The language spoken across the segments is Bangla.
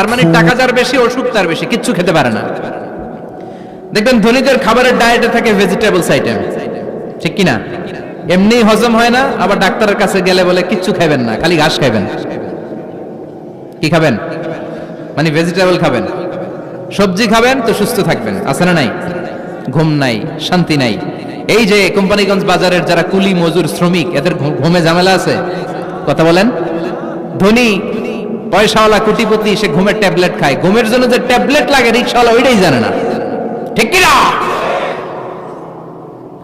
তার মানে টাকা যার বেশি অসুখ তার বেশি, কিচ্ছু খেতে পারে না। দেখবেন ধনীদের খাবারের ডায়েটে থাকে ভেজিটেবলস আইটেম, ঠিক কিনা? এমনি হজম হয় না, আবার ডাক্তারের কাছে গেলে বলে কিচ্ছু খাবেন না, খালি ঘাস খাবেন। কি খাবেন? মানে ভেজিটেবল খাবেন, সবজি খাবেন তো সুস্থ থাকবেন। আছে না নাই? ঘুম নাই, শান্তি নাই। এই যে কোম্পানিগঞ্জ বাজারের যারা কুলি মজুর শ্রমিক, এদের ঘুমে ঝামেলা আছে? কথা বলেন। ধনী পয়সাওয়ালা কোটিপতি সে ঘুমের ট্যাবলেট খায়, ঘুমের জন্য যে ট্যাবলেট লাগে রিকশাওয়ালা ওইটাই জানে না, ঠিক কিনা?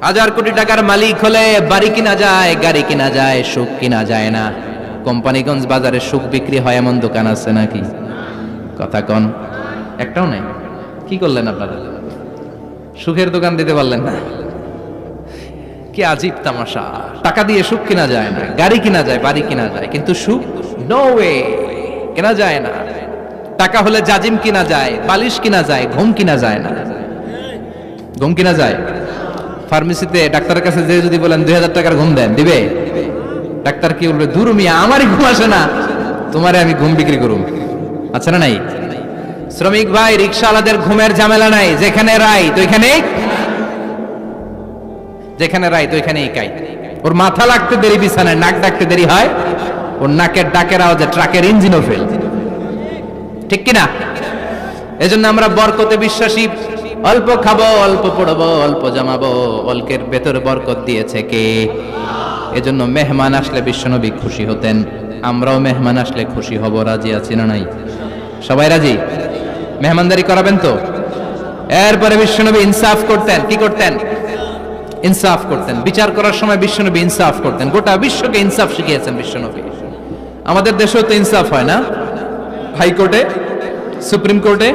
হাজার কোটি টাকার মালিক হলে বাড়ি কিনা যায়, গাড়ি কিনা যায়, সুখ কিনা যায় না। কোম্পানিগঞ্জ বাজারে সুখ বিক্রি হয় এমন দোকান আছে নাকি? কথা কন, একটাও নাই। কি করলেন আপনারা? সুখের দোকান দিতে পারলেন না। কি আজীব তামাশা! টাকা দিয়ে সুখ কিনা যায় না, গাড়ি কিনা যায়, বাড়ি কিনা যায়, কিন্তু সুখ নো ওয়ে, কেনা যায় না। টাকা হলে জাজিম কিনা যায়, বালিশ কিনা যায়, ঘুম কিনা যায় না। ঘুম কিনা যায়? ফার্মেসিতে ডাক্তারের কাছে যে যদি বলেন 2000 টাকার ঘুম দেন, দিবে? ডাক্তার কি বলবে? দূর মিয়া, আমারই ঘুম আসে না, তোমারে আমি ঘুম বিক্রি করুম। আচ্ছা না নাই? শ্রমিক ভাই, রিকশাওয়ালাদের ঘুমের ঝামেলা নাই, যেখানে রাই তো এখানেই, যেখানে রাই তো এখানেই কাই। ওর মাথা লাগতে দেরি বিছানায়, নাক ডাকতে দেরি হয়, ওর নাকের ডাকের আওয়াজে ট্রাকের ইঞ্জিনও ফেল, ঠিক কিনা? এজন্য আমরা বরকতে বিশ্বাসী। অল্প খাবো, অল্প পড়বো, অল্প জমাবো, অল্পের ভেতর বরকত দিয়েছে কে? এজন্য মেহমান আসলে বিশ্বনবী খুশি হতেন, আমরাও মেহমান আসলে খুশি হব। রাজি আছি না নাই? সবাই রাজি? মেহমানদারি করাবেন তো? এরপরে বিশ্বনবী ইনসাফ করতেন। কি করতেন? ইনসাফ করতেন। বিচার করার সময় বিশ্বনবী ইনসাফ করতেন। গোটা বিশ্বকে ইনসাফ শিখিয়েছেন বিশ্বনবী। আমাদের দেশেও তো ইনসাফ হয় না? হাইকোর্টে, সুপ্রিম কোর্টে,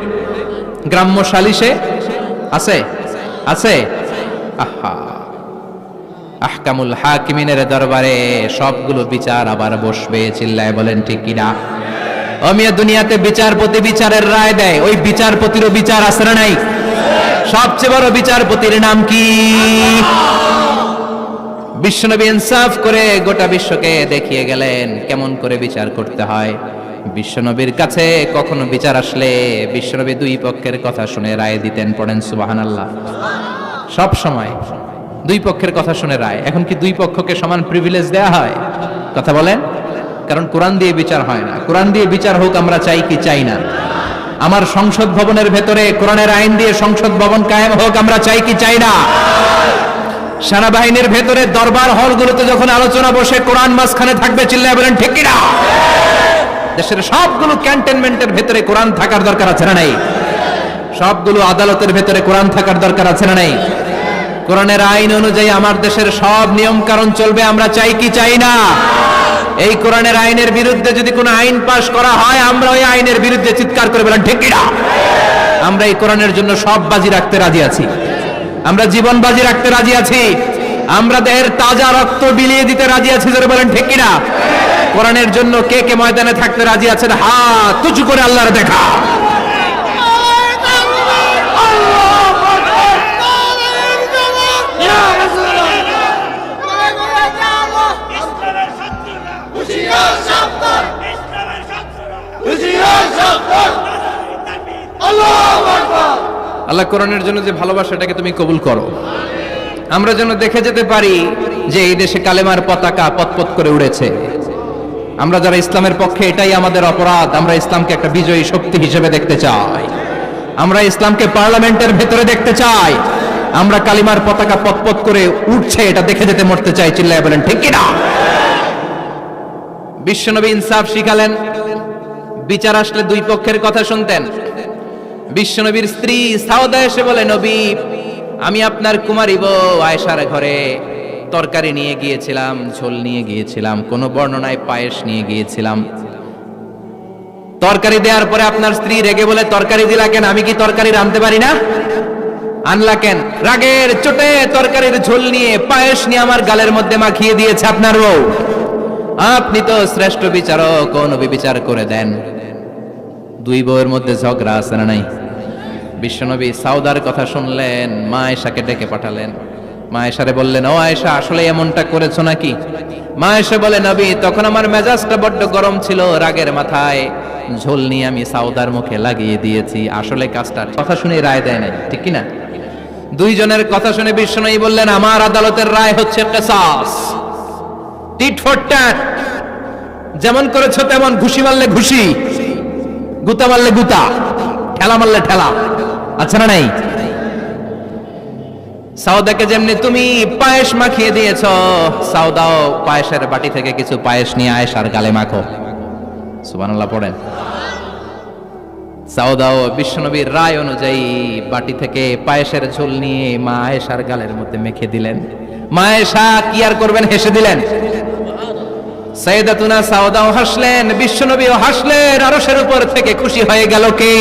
গ্রাম্য সালিশে আছে, আছে। আহা, আহকামুল হাকিমিনের দরবারে সবগুলো বিচার আবার বসবে। চিল্লায় বলেন ঠিক কিনা? অমিয়া দুনিয়াতে বিচারপতি বিচারের রায় দেয়, ওই বিচারপতিরও বিচার আছে না নাই? সবচেয়ে বড় বিচারপতির নাম কি? বিশ্বনবী ইনসাফ করে গোটা বিশ্বকে দেখিয়ে গেলেন কেমন করে বিচার করতে হয়। বিশ্বনবীর কাছে কখনো বিচার আসলে বিশ্বনবী দুই পক্ষের কথা শুনে রায় দিতেন। পড়েন সুবহানাল্লাহ। সব সময় দুই পক্ষের কথা শুনে রায়। এখন কি দুই পক্ষকে সমান প্রিভিলেজ দেয়া হয়? কথা বলেন। কারণ কোরআন দিয়ে বিচার হয় না। কোরআন দিয়ে বিচার হোক আমরা চাই কি চাই না? আমার সংসদ ভবনের ভেতরে কোরআনের আইন দিয়ে সংসদ ভবন কায়েম হোক আমরা চাই কি চাই না? সেনাবাহিনীর ভেতরে দরবার হলগুলোতে যখন আলোচনা বসে কোরআন মাঝখানে থাকবে। চিল্লায় বলেন ঠিক কিনা? দেশের সবগুলো ক্যান্টনমেন্টের ভেতরে কোরআন থাকার দরকার আছে না নাই? সবগুলো আদালতের ভেতরে কোরআন থাকার দরকার আছে না নাই? কোরআনের আইন অনুযায়ী আমার দেশের সব নিয়ম কারণ চলবে আমরা চাই কি চাই না? এই কোরআনের আইনের বিরুদ্ধে যদি কোনো আইন পাশ করা হয় আমরা ওই আইনের বিরুদ্ধে চিৎকার করে বলেন ঠিক কিনা? আমরা এই কোরআনের জন্য সব বাজি রাখতে রাজি আছি, আমরা জীবন বাজি রাখতে রাজি আছি, আমরা দেহের তাজা রক্ত বিলিয়ে দিতে রাজি আছি। যারা বলেন ঠিক কিনা? কোরআনের জন্য কে কে ময়দানে থাকতে রাজি আছেন? হাত উঁচু করে আল্লাহর দেখা। আল্লাহ কোরআনের জন্য যে ভালোবাসাটাকে তুমি কবুল করো। আমরা যেন দেখে যেতে পারি যে এই দেশে কালেমার পতাকা পতপত করে উড়েছে। আমরা যারা ইসলামের পক্ষে, এটাই আমাদের অপরাধ। আমরা ইসলামকে একটা বিজয়ী শক্তি হিসেবে দেখতে চাই। আমরা ইসলামকে পার্লামেন্টের ভেতরে দেখতে চাই। আমরা কালিমার পতাকা পতপত করে উঠছে এটা দেখে যেতে মরতে চাই। চিল্লায় বলেন ঠিক কিনা? বিশ্বনবী ইনসাফ শিখালেন। বিচার আসলে দুই পক্ষের কথা শুনতেন। বিশ্বনবীর স্ত্রী সাউদা এসে বলে, নবী আমি আপনার কুমারী বউ আয়েশার ঘরে তরকারি নিয়ে গিয়েছিলাম, ঝোল নিয়ে গিয়েছিলাম, কোন বর্ণনায় পায়েস নিয়ে গিয়েছিলাম। তরকারি দেওয়ার পরে আপনার স্ত্রী রেগে বলে, তরকারি দিলা কেন? আমি কি তরকারি রাঁধতে পারি না? আনলা কেন? রাগের চোটে তরকারির ঝোল নিয়ে পায়েস নিয়ে আমার গালের মধ্যে মাখিয়ে দিয়েছে আপনার বউ। আপনি তো শ্রেষ্ঠ বিচারক, নবী বিচার করে দেন। দুই বউয়ের মধ্যে ঝগড়া আছে না নাই? বিশ্বনবী সাউদার কথা শুনলেন, মা আয়েশাকে ডেকে পাঠালেন। মা আয়েশারে বললেন, ও আয়েশা আসলে এমনটা করেছো নাকি? মা আয়েশা বলে, নবী তখন আমার মেজাজটা বড্ড গরম ছিল, রাগের মাথায় ঝোল নিয়ে আমি সাউদার মুখে লাগিয়ে দিয়েছি। আসলে কাজটা কথা শুনে রায় দেয় নাই, ঠিক কি না? দুইজনের কথা শুনে বিশ্বনবী বললেন, আমার আদালতের রায় হচ্ছে কিসাস, টিট ফর ট্যাট। যেমন করেছো তেমন, ঘুষি মারলে ঘুষি, গুতা মারলে গুতা, ঠেলা মারলে ঠেলা, আচ্ছা না নাই? সাউদাকে যেমনি তুমি পায়েস মাখিয়ে দিয়েছ, সাউদাও পায়েসের বাটি থেকে কিছু পায়েস নিয়ে আয়েশার গালে মাখো। সুবহানাল্লাহ পড়েন। সাউদাও বিশ্বনবীর রায় অনুযায়ী বাটি থেকে পায়েসের ঝোল নিয়ে মা আয়েশার গালের মধ্যে মেখে দিলেন। মা আয়েশা কি আর করবেন, হেসে দিলেন। সাইয়েদাতুনা সাউদাও হাসলেন, বিশ্বনবীও হাসলেন। আরশের উপর থেকে খুশি হয়ে গেল কে?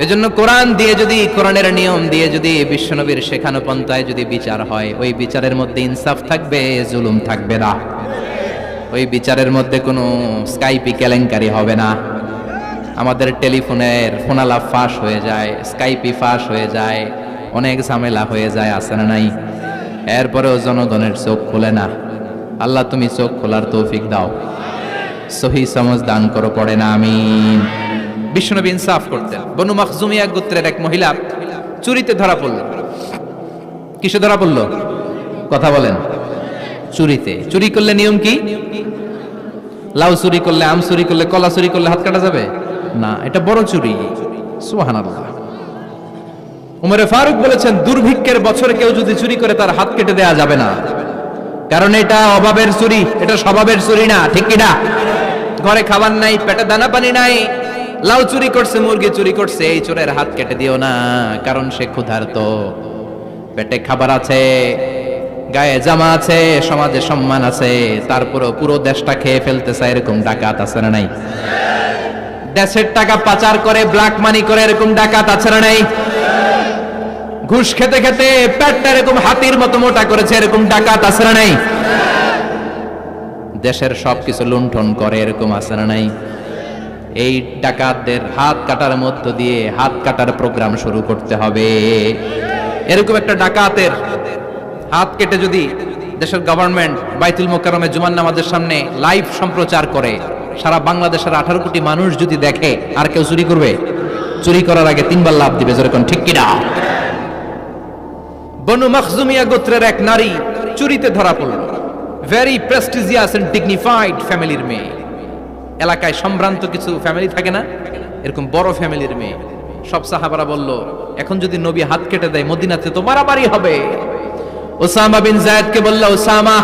এজন্য কোরআন দিয়ে যদি, কোরআনের নিয়ম দিয়ে যদি, বিশ্বনবীর শেখানো পন্থায় যদি বিচার হয়, ওই বিচারের মধ্যে ইনসাফ থাকবে, জুলুম থাকবে না। ওই বিচারের মধ্যে কোনো স্কাইপি কেলেঙ্কারি হবে না। আমাদের টেলিফোনের ফোনালাপ ফাঁস হয়ে যায়, স্কাইপি ফাঁস হয়ে যায়, অনেক ঝামেলা হয়ে যায়, আছে না নাই? এরপরেও জনগণের চোখ খুলে না। আল্লাহ তুমি চোখ খোলার তৌফিক দাও, সহি সমঝ দান করো, পড়ে না আমিন। বিশ্বনবী ইনসাফ করতেন। বনু মাখজুমিয়া গোত্রের এক মহিলা চুরিতে ধরা পড়ল। কিসে ধরা পড়ল? কথা বলেন। চুরিতে। চুরি করলে নিয়ম কি? লাউ চুরি করলে, আম চুরি করলে, কলা চুরি করলে হাত কাটা যাবে না, এটা বড় চুরি। সুবহানাল্লাহ। উমরে ফারুক বলেছেন, দুর্ভিক্ষের বছরে কেউ যদি চুরি করে তার হাত কেটে দেয়া যাবে না, কারণ এটা অভাবের চুরি, এটা স্বভাবের চুরি না, ঠিক কি না? ঘরে খাবার নাই, পেটে দানা পানি নাই, লাউ চুরি করছে, মুরগি চুরি করছে, এই চোরের হাত কেটে দিও না, কারণ সে ক্ষুধার্ত। পেটে খাবার আছে, গায়ে জামা আছে, সমাজে সম্মান আছে, তারপরও পুরো দেশটা খেয়ে ফেলতে চায়, এরকম ডাকাত আছে না নাই? দেশের টাকা পাচার করে, ব্ল্যাক মানি করে, এরকম ডাকাত আছে না নাই? ঘুষ খেতে খেতে পেটটা এরকম হাতির মতো মোটা করেছে, এরকম ডাকাত আছে না নাই? দেশের সবকিছু লুণ্ঠন করে, এরকম আছে না নাই? এই ডাকাতদের হাত কাটার মধ্য দিয়ে হাত কাটার প্রোগ্রাম শুরু করতে হবে। এরকম একটা ডাকাতের হাত কেটে যদি দেশের গভর্নমেন্ট বাইতুল মোকাররমে জুমার নামাজের সামনে লাইভ সম্প্রচার করে, সারা বাংলাদেশের 18 কোটি মানুষ যদি দেখে, আর কেউ চুরি করবে? চুরি করার আগে 3 বার লাভ দিবে, যেরকম, ঠিক কিনা? বনু মাখজুমিয়া গোত্রের এক নারী চুরিতে ধরা পড়ল। ভেরি প্রেস্টিজিয়াস এন্ড ডিগনিফাইড ফ্যামিলির মেয়ে। এলাকায় সম্ভ্রান্ত কিছু ফ্যামিলি থাকে না, এরকম বড় ফ্যামিলির মেয়ে। সব সাহাবারা বলল, এখন যদি নবী হাত কেটে দেয় মদিনাতে তো মারামারি হবে। ওসামা বিন যায়েদকে বলল, ওসামা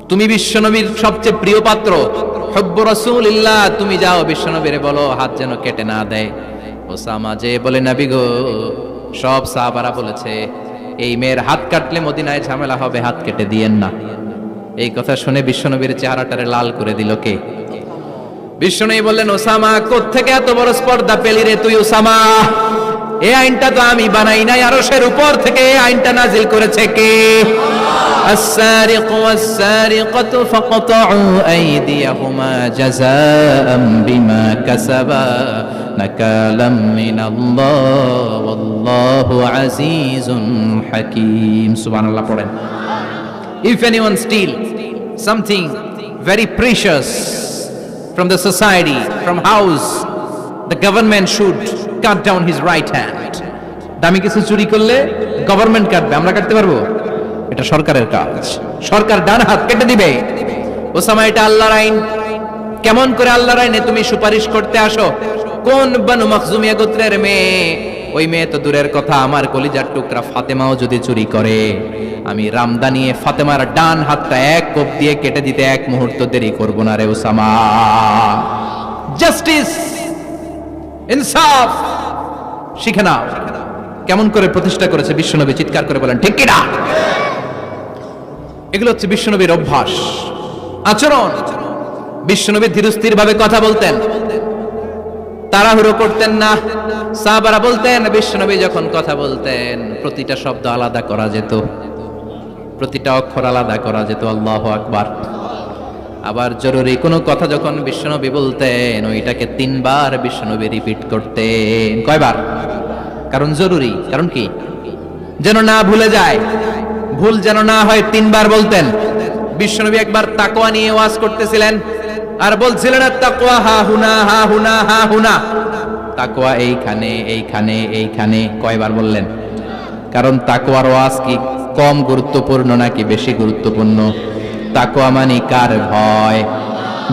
তুমি বিশ্বনবীর সবচেয়ে প্রিয় পাত্র, হুব্বু রাসূলিল্লাহ, তুমি যাও বিশ্বনবীর বলো হাত যেন কেটে না দেয়। ওসামা যে বলে, নবী গো, সব সাহাবারা বলেছে এই মেয়ের হাত কাটলে মদিনায় ঝামেলা হবে, হাত কেটে দিয়েন না। এই কথা শুনে বিশ্বনবীর চেহারাটারে লাল করে দিল কে? বিশ্বনবী বললেন, ওসামা কোত্থেকে এত বড় স্পর্ধা পেলি রে তুই ওসামা? এই আইনটা তো আমি বানাই নাই, আরশের উপর থেকে এই আইনটা নাজিল করেছে কে? আস-সারিকু ওয়াস-সারিকাতু ফাকতাউ আইদিয়াহুমা জাযাআম বিমা কাসাবা নাকালাম মিনাল্লাহ ওয়াল্লাহু আজিজুন হাকীম। সুবহানাল্লাহ পড়েন। If anyone steal something very precious from the society, from house, the government should cut down his right hand. দামি কিছু চুরি করলে গভর্নমেন্ট কাটবে, আমরা কাটতে পারবো? এটা সরকারের কাজ, সরকার ডান হাত কেটে দিবে। ওসামা, এটা আল্লাহর আইন। কেমন করে আল্লাহর আইনে তুমি সুপারিশ করতে আসো? কোন বনু মাখজুমিয়া গোত্রের মেয়ে? ওই মেয়ে তো দূরের কথা, আমার কলিজার টুকরা ফাতেমাও যদি চুরি করে, আমি রামদানিয়ে ফাতেমার ডান হাতটা এক কোপ দিয়ে কেটে দিতে এক মুহূর্ত দেরি করব না রে ওসামা। জাস্টিস, ইনসাফ শিখে নাও। কেমন করে প্রতিষ্ঠা করেছে বিশ্বনবী, চিৎকার করে বলেন ঠিক কিনা? এগুলো হচ্ছে বিশ্বনবীর অভ্যাস, আচরণ। বিশ্বনবী ধীরস্থির ভাবে কথা বলতেন, তাড়াহুড়ো করতেন না। সাহাবারা বলতেন, বিশ্বনবী যখন কথা বলতেন প্রতিটা শব্দ আলাদা করা যেত, প্রতিটা অক্ষর আলাদা করা যেত। আল্লাহু আকবার। আবার জরুরি কোনো কথা যখন বিশ্বনবী বলতেন, ওইটাকে 3 বার বিশ্বনবী রিপিট করতেন। কয়বার? কারণ জরুরি। কারণ কি? যেন না ভুলে যায়, ভুল যেন না হয়, 3 বার বলতেন। বিশ্বনবী একবার তাকওয়া নিয়ে ওয়াজ করতেছিলেন আর বলছিলেন তাকওয়া হা হুনা হা হুনা হা হুনা, তাকওয়া এইখানে এইখানে এইখানে। কয়বার বললেন? কারণ তাকওয়ার ওয়াজ কি কম গুরুত্বপূর্ণ নাকি বেশি গুরুত্বপূর্ণ? তাকওয়া মানে কার ভয়?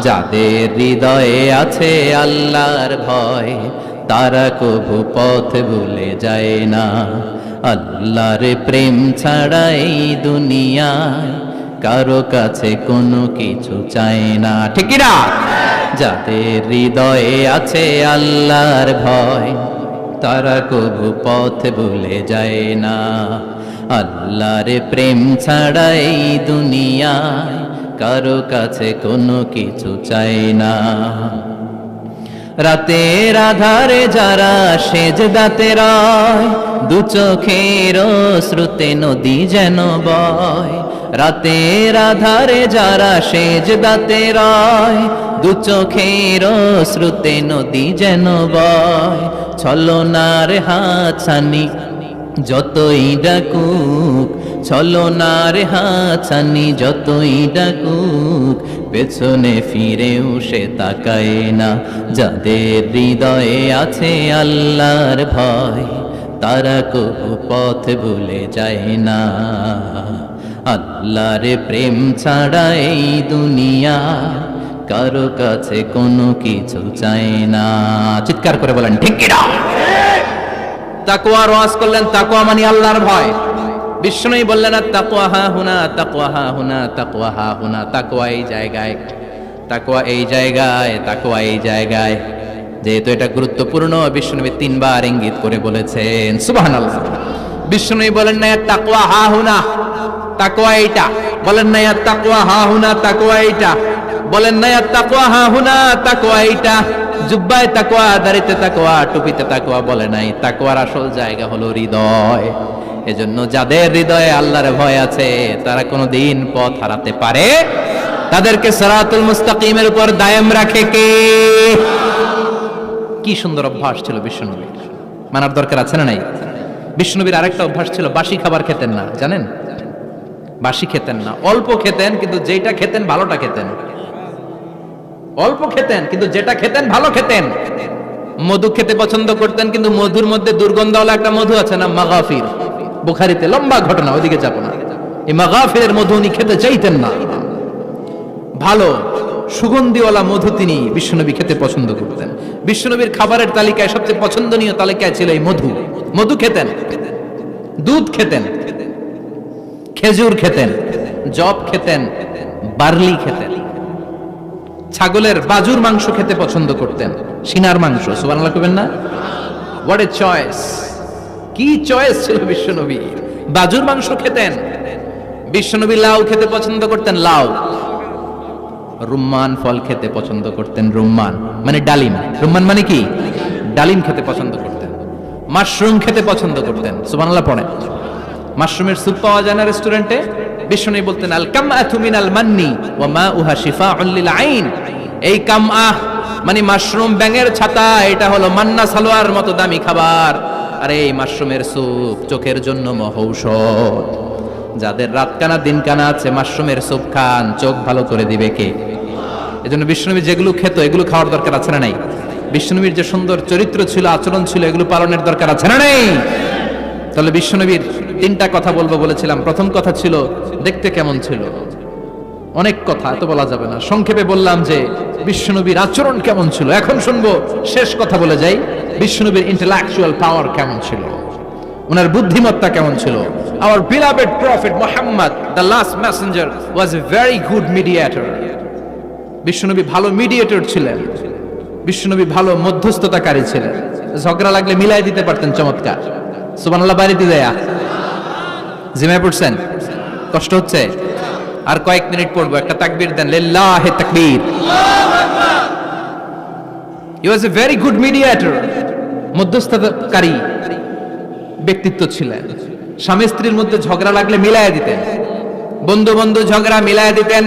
যাদের হৃদয়ে আছে আল্লাহর ভয়, তারা কভু পথ ভুলে যায় না। আল্লাহর প্রেম ছাড়া এই দুনিয়ায় কারো কাছে কোনো কিছু চায় না, ঠিক কি না? যাদের হৃদয়ে আছে আল্লাহর ভয়, তারা কভু পথ ভুলে যায় না। আল্লাহর প্রেম ছাড়া এই দুনিয়ায় কারো কাছে কোনো কিছু চায় না। রাতের আধারে যারা সেজদাতে রয়, দু চোখের শ্রুতে নদী যেন বয়। রাতের আধারে যারা সেজদাতে রয়, দু চোখের শ্রুতে নদী যেন বয়। ছলনার হাতছানি যতই ডাকুক, ছলনার হাতছানি যতই ডাকুক, পেছনে ফিরেও সে তাকায় না। যাদের হৃদয়ে আছে আল্লাহর ভয়, তারা কভু পথ ভুলে যায় না। আল্লাহর প্রেম ছাড়া এই দুনিয়া কারো কাছে কোনো কিছু চায় না। চিৎকার করে বলেন ঠিক কি না? তাকওয়ার ওয়াজ করলেন, তাকওয়া মানে আল্লাহর ভয়। বিষ্ণুই বললেন তাকওয়া হা হুনা, তাকওয়া হা হুনা, তাকওয়া হা হুনা। তাকওয়া এই জায়গায়, তাকওয়া এই জায়গায়, তাকওয়া এই জায়গায়। যেহেতু এটা গুরুত্বপূর্ণ, বিষ্ণুনবী 3 বার ইঙ্গিত করে বলেছেন। সুবহানাল্লাহ। বিষ্ণুই বলেন না তাকওয়া হা হুনা, তাকওয়া এইটা। বলেন না তাকওয়া হা হুনা, তাকওয়া এইটা। বলেন না তাকওয়া হা হুনা, তাকওয়া এইটা। জুব্বায় তাকওয়া, দাড়িতে তাকওয়া, টুপিতে তাকওয়া বলে নাই। তাকওয়ার আসল জায়গা হলো হৃদয়। এজন্য যাদের হৃদয়ে আল্লাহর ভয় আছে, তারা কোনোদিন পথ হারাতে পারে। তাদেরকে সিরাতুল মুস্তাকিমের উপর দায়েম রাখে কে? কি সুন্দর অভ্যাস ছিল বিষ্ণুনবীর, মানার দরকার আছে না নাই? বিষ্ণুনবীর আরেকটা অভ্যাস ছিল, বাসি খাবার খেতেন না, জানেন? বাসি খেতেন না, অল্প খেতেন, কিন্তু যেটা খেতেন ভালোটা খেতেন। অল্প খেতেন কিন্তু যেটা খেতেন ভালো খেতেন। মধু খেতে পছন্দ করতেন, কিন্তু মধুর মধ্যে দুর্গন্ধওয়ালা একটা মধু আছে না, মাগাফির, বুখারীতে লম্বা ঘটনা, ওইদিকে যাব না। এই মাগাফিরের মধু উনি খেতে চাইতেন না। ভালো সুগন্ধিওয়ালা মধু তিনি বিশ্বনবী খেতে পছন্দ করতেন। বিশ্বনবীর খাবারের তালিকায় সবচেয়ে পছন্দনীয় তালিকায় ছিল এই মধু। মধু খেতেন, দুধ খেতেন, খেজুর খেতেন, জব খেতেন, বার্লি খেতেন, ছাগলের বাজুর মাংস খেতে পছন্দ করতেন, সিনার মাংস। সুবহানাল্লাহ কইবেন না? What a choice! কি চয়েস ছিল বিশ্বনবীর! বাজুর মাংস খেতেন। বিশ্বনবী লাউ খেতে পছন্দ করতেন, লাউ। রুম্মান ফল খেতে পছন্দ করতেন, রুম্মান মানে ডালিম। রুম্মান মানে কি? ডালিম খেতে পছন্দ করতেন। মাশরুম খেতে পছন্দ করতেন। সুবহানাল্লাহ পড়েন। মাশরুমের স্যুপ পাওয়া যায় না রেস্টুরেন্টে? বিষ্ণু বলতেন আল কামআতু মিনাল মান্নি ওয়া মাউহা শিফাউন লিল আইন। এই কামআহ মানে মাশরুম, ব্যাঙের ছাতা, এটা হলো মান্না সালোয়ার মতো দামি খাবার। আর এই মাশরুমের স্যুপ চোখের জন্য মহৌষধ। যাদের রাত কানা দিন কানা আছে, মাশরুমের স্যুপ খান, চোখ ভালো করে দিবে কে? এজন্য বিষ্ণুনবী যেগুলো খেত এগুলো খাওয়ার দরকার আছে না নাই? বিষ্ণুনবীর যে সুন্দর চরিত্র ছিল, আচরণ ছিল, এগুলো পালনের দরকার আছে না নাই? তাহলে বিশ্বনবীর 3টা কথা বলবো বলেছিলাম। প্রথম কথা ছিল দেখতে কেমন ছিল। অনেক কথা, এত বলা যাবে না, সংক্ষেপে বললাম যে বিশ্বনবীর আচরণ কেমন ছিল। এখন শুনবো, শেষ কথা বলে যাই, বিশ্বনবীর ইন্টেলেকচুয়াল পাওয়ার কেমন ছিল, ওনার বুদ্ধিমত্তা কেমন ছিল। Our beloved prophet Muhammad, the last messenger, was a very good mediator. বিশ্বনবী ভালো মিডিয়েটর ছিলেন। বিশ্বনবী ভালো মধ্যস্থতাকারী ছিলেন। ঝগড়া লাগলে মিলাই দিতে পারতেন চমৎকার। সুবহানাল্লাহ। বাড়িতে দেয়া জিমায় পড়ছেন? কষ্ট হচ্ছে? আর কয়েক মিনিট পড়বো, একটা তাকবীর দেন, লিল্লাহি তাকবীর। He was a very good mediator. মধ্যস্থতাকারী ব্যক্তিত্ব ছিলেন। স্বামী স্ত্রীর মধ্যে ঝগড়া লাগলে মিলায়া দিতেন, বন্ধু বন্ধু ঝগড়া মিলায়া দিতেন,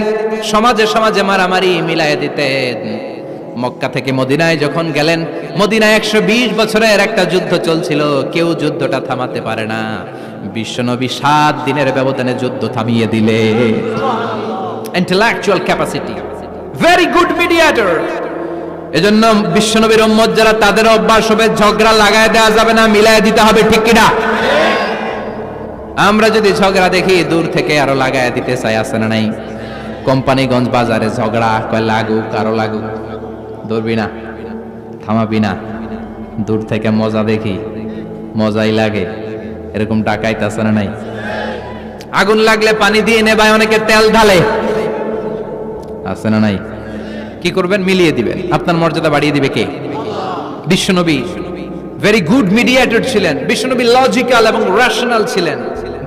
সমাজে সমাজে মারামারি মিলায়া দিতেন। মক্কা থেকে মদিনায় যখন গেলেন, মদিনায় 120 বছরের একটা যুদ্ধ চলছিল, কেউ যুদ্ধটা থামাতে পারে না। বিশ্বনবী 7 দিনের ব্যবধানে যুদ্ধ থামিয়ে দিলে। Intellectual capacity, very good mediator. এজন্য বিশ্বনবীর উম্মত যারা, তাদের অভ্যাস হবে ঝগড়া লাগায় দেওয়া যাবে না, মিলায় দিতে হবে, ঠিক কিনা? আমরা যদি ঝগড়া দেখি দূর থেকে আরো লাগায় দিতে চাই, আছে না নাই? কোম্পানিগঞ্জ বাজারে ঝগড়া, কয় লাগুক আরো লাগুক, ধরবি না, থামাবি না, দূর থেকে মজা দেখি, মজাই লাগে, এরকম ডাকাইতে আছে না নাই? আগুন লাগলে পানি দিয়ে নেবায়, অনেকে তেল ঢালে, আছে না নাই? কি করবেন? মিলিয়ে দিবেন। আপনার মর্যাদা বাড়িয়ে দিবে কে? বিশ্বনবী ভেরি গুড মিডিয়েটর ছিলেন। বিশ্বনবী লজিক্যাল এবং রেশনাল ছিলেন,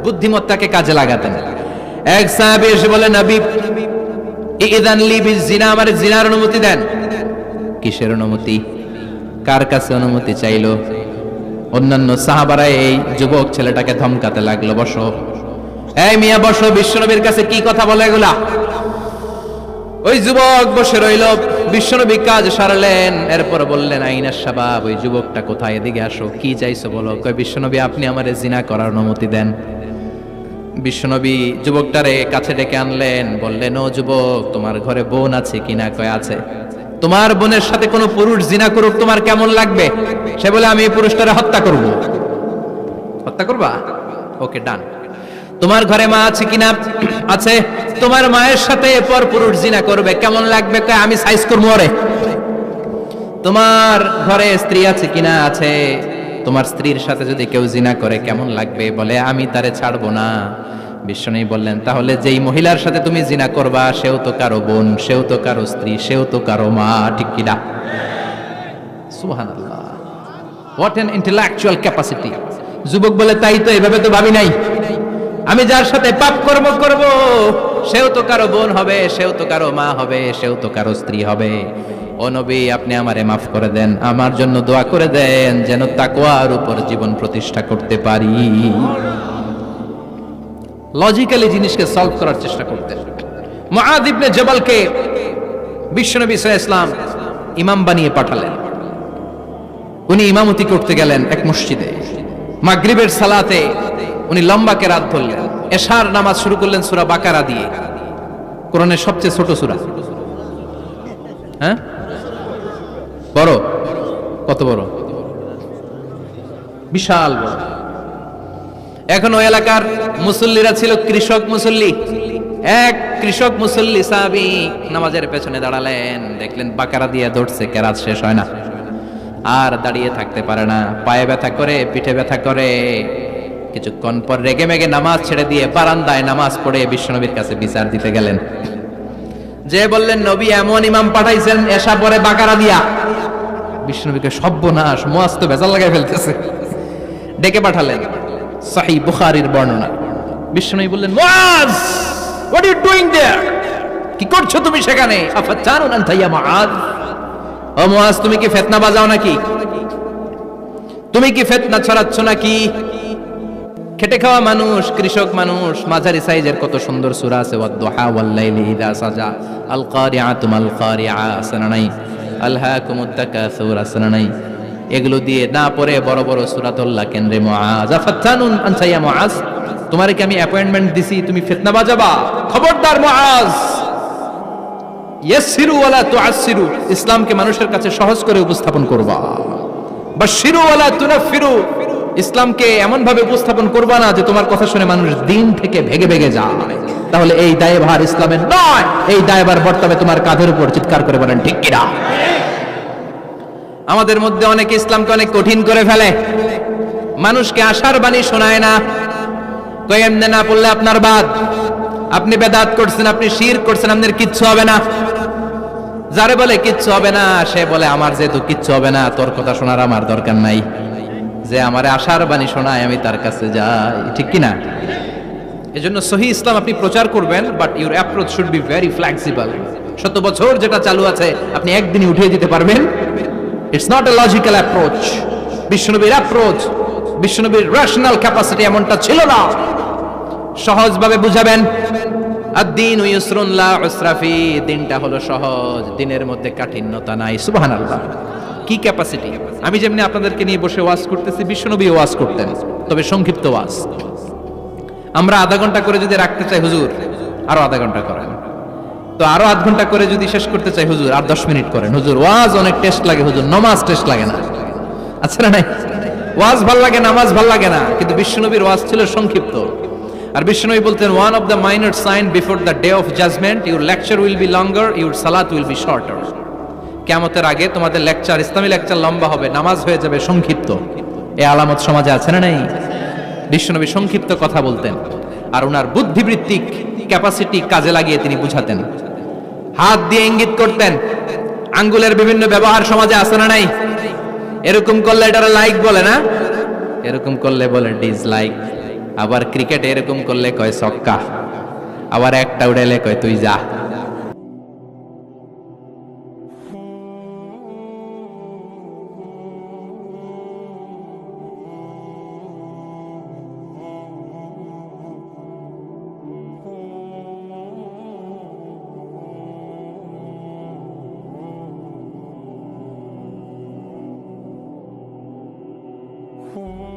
বুদ্ধিমত্তাকে কাজে লাগাতেন। এক সাহাবী এসে বলেন, নবী ইযান লি বিজিনা, আমার জিনার অনুমতি দেন। কিসের অনুমতি? কার কাছে অনুমতি চাইলো? অন্যান্য সাহাবারা এই যুবক ছেলেটাকে ধমকাতে লাগলো, বসো, এই মিয়া বসো, বিশ্বনবীর কাছে কি কথা বলে এগুলা? ওই যুবক বসে রইল। বিশ্বনবী কাজ সারলেন, এরপর বললেন, আইনাস শাবাব, ওই যুবকটা কোথায়, এদিকে আসো, কি চাইছো বলো। কয়, বিশ্বনবী আপনি আমারে জিনা করার অনুমতি দেন। বিশ্বনবী যুবকটারে কাছে ডেকে আনলেন, বললেন, ও যুবক, তোমার ঘরে বোন আছে কিনা? কয়, আছে। তোমার বোনের সাথে কোনো পুরুষ জিনা করুক, তোমার কেমন লাগবে? সে বলে, আমি এই পুরুষটারে হত্যা করব। হত্যা করবা? ওকে, ডান। তোমার ঘরে মা আছে কিনা? আছে। তোমার মায়ের সাথে পর পুরুষ জিনা করবে, কেমন লাগবে? কয়, আমি সাইজ করবো ওরে। তোমার ঘরে স্ত্রী আছে কিনা? আছে। তোমার স্ত্রীর সাথে যদি কেউ জিনা করে কেমন লাগবে? বলে, আমি তারে ছাড়বো না। বিশ্বনবী বললেন, তাহলে যেই মহিলার সাথে তুমি জিনা করবা, সেও তো কারো বোন, সেও তো কারো স্ত্রী, সেও তো কারো মা, ঠিক কিনা? সুবহানাল্লাহ, হোয়াট অ্যান ইন্টেলেকচুয়াল ক্যাপাসিটি। যুবক বলে, তাই তো, এভাবে তো ভাবি নাই। আমি যার সাথে পাপ কর্ম করব, সেও তো কারো বোন হবে, সেও তো কারো মা হবে, সেও তো কারো স্ত্রী হবে। ও নবী, আপনি আমারে মাফ করে দেন, আমার জন্য দোয়া করে দেন, যেন তাকওয়ার উপর জীবন প্রতিষ্ঠা করতে পারি। লজিক্যালি জিনিসকে সলভ করার চেষ্টা করতেন। মুআয ইবনে জবালকে বিশ্বনবী সাল্লাল্লাহু আলাইহি ওয়াসাল্লাম ইমাম বানিয়ে পাঠালেন। উনি ইমামতি করতে গেলেন এক মসজিদে। মাগরিবের সালাতে উনি লম্বা কেরাত ধরলেন। এশার নামাজ শুরু করলেন সূরা বাকারা দিয়ে, কোরআনের সবচেয়ে ছোট সূরা। হ্যাঁ, বড়? কত বড়? বিশাল বড়। এখন ওই এলাকার মুসল্লিরা ছিল কৃষক মুসল্লি। এক কৃষক মুসল্লি সাহাবী নামাজের পেছনে দাঁড়ালেন, দেখলেন বাকারা দিয়ে ধরছে, কেরাত শেষ হয় না, আর দাঁড়িয়ে থাকতে পারে না, পায়ে ব্যথা করে, পিঠে ব্যথা করে। কিছুক্ষণ পর রেগে মেগে নামাজ ছেড়ে দিয়ে বারান্দায় নামাজ পড়ে বিশ্বনবীর কাছে বিচার দিতে গেলেন। যে বললেন, নবী এমন ইমাম পাঠাইছেন এশা পরে বাকারা দিয়া। বিশ্বনবীকে সর্বনাশ, মুআয তো ভেজাল লাগাই ফেলতেছে। ডেকে পাঠালেন, সহিহ বুখারীর বর্ণনা। বিশ্বনবী বললেন, মুআয, হোয়াট আর ইউ ডুইং দেয়ার? কি করছো তুমি সেখানে? আফাতানুন আনতা ইয়া মুআয? ও মুআয, তুমি কি ফিতনা বাজাও নাকি? তুমি কি ফিতনা ছড়াচ্ছ নাকি? খেটে খাওয়া মানুষ, কৃষক মানুষ, মাঝারি সাইজের কত সুন্দর সূরা আছে, ওয়াদ-দুহা ওয়াল-লাইলি ইযা সাজা, আল কারিআতু মাল কারিআ, আসনা নাই, আলহাকুমুত তাকাসুর, আসনা নাই। এগুলো দিয়ে না পড়ে বড় বড় সূরাতুল্লাহ কেন্দ্রে মুআয, আফাতানুন আনতা ইয়া মুআয, তোমারে কি আমি অ্যাপয়েন্টমেন্ট দিছি তুমি ফিতনা বাজাবা? খবরদার মুআয, ইয়াসসিরু ওয়ালা তুআসসিরু, ইসলামকে মানুষের কাছে সহজ করে উপস্থাপন করবা। বাশশিরু ওয়ালা তুনাফিরু, ইসলামকে এমন ভাবে উপস্থাপন করবা না যে তোমার কথা শুনে মানুষ দিন থেকে ভেগে ভেগে যায়। তাহলে এই দায়ভার ইসলামের নয়, এই দায়ভার বর্তাবে তোমার কাঁধের উপর। চিৎকার করে বলেন ঠিক কিনা? আমাদের মধ্যে অনেকে ইসলামকে অনেক কঠিন করে ফেলে, মানুষকে আশার বাণী শোনায় না। কই এমনে না পড়লে আপনার বাদ, আপনি বেদাত করছেন, আপনি শিরক করছেন, আপনার কিচ্ছু হবে না। যারে বলে কিচ্ছু হবে না, সে বলে আমার যেহেতু কিচ্ছু হবে না, তোর কথা শোনার আমার দরকার নাই। যে আমারে আশার বাণী শোনায় আমি তার কাছে যাই, ঠিক কিনা? এজন্য সহিহ ইসলাম আপনি প্রচার করবেন, but your approach should be very flexible. 100 বছর যেটা চালু আছে আপনি একদিনই উঠিয়ে দিতে পারবেন? It's not a logical approach. বিশ্বনবীর অ্যাপ্রোচ, বিশ্বনবীর রেশনাল ক্যাপাসিটি এমনটা ছিল না। সহজভাবে বুঝাবেন, আদ-দীন ইউসরুন লা উসরা ফি, দিনটা হলো সহজ, দিনের মধ্যে কাঠিন্যতা নাই। সুবহানাল্লাহ, কি ক্যাপাসিটি! আমি যেমনি আপনাদেরকে নিয়ে বসে ওয়াজ করতেছি, বিশ্বনবী ওয়াজ করতেন, তবে সংক্ষিপ্ত ওয়াজ। আমরা আধা ঘন্টা করে যদি রাখতে চাই, হুজুর আরো আধা ঘন্টা করেন। তো আরো আধ ঘন্টা করে যদি শেষ করতে চাই, হুজুর আর 10 মিনিট করেন, হুজুর ওয়াজ অনেক টেস্ট লাগে, হুজুর নামাজ টেস্ট লাগে না। আচ্ছা না নাই? ওয়াজ ভাল লাগে, নামাজ ভাল লাগে না, কিন্তু বিশ্বনবীর ওয়াজ ছিল সংক্ষিপ্ত। আর বিশ্বনবী বলতেন, one of the minor sign before the day of judgement, your lecture will be longer, your সালাত উইল বি শর্টার। কিয়ামতের আগে তোমাদের লেকচার, ইসলামী লেকচার লম্বা হবে, নামাজ হয়ে যাবে সংক্ষিপ্ত। এই আলামত সমাজে আছে না নাই? বিশ্বনবী সংক্ষিপ্ত কথা বলতেন, আর ওনার বুদ্ধিবৃত্তিক ক্যাপাসিটি কাজে লাগিয়ে তিনি বুঝাতেন। হাত দিয়ে ইঙ্গিত করতেন, আঙ্গুলের বিভিন্ন ব্যবহার সমাজে আছে না নাই? এরকম করলে এটারে লাইক বলে না, এরকম করলে বলে ডিসলাইক। আবার ক্রিকেট এরকম করলে কয় ছক্কা, আবার একটা উড়াইলে কয় তুই যা। Oh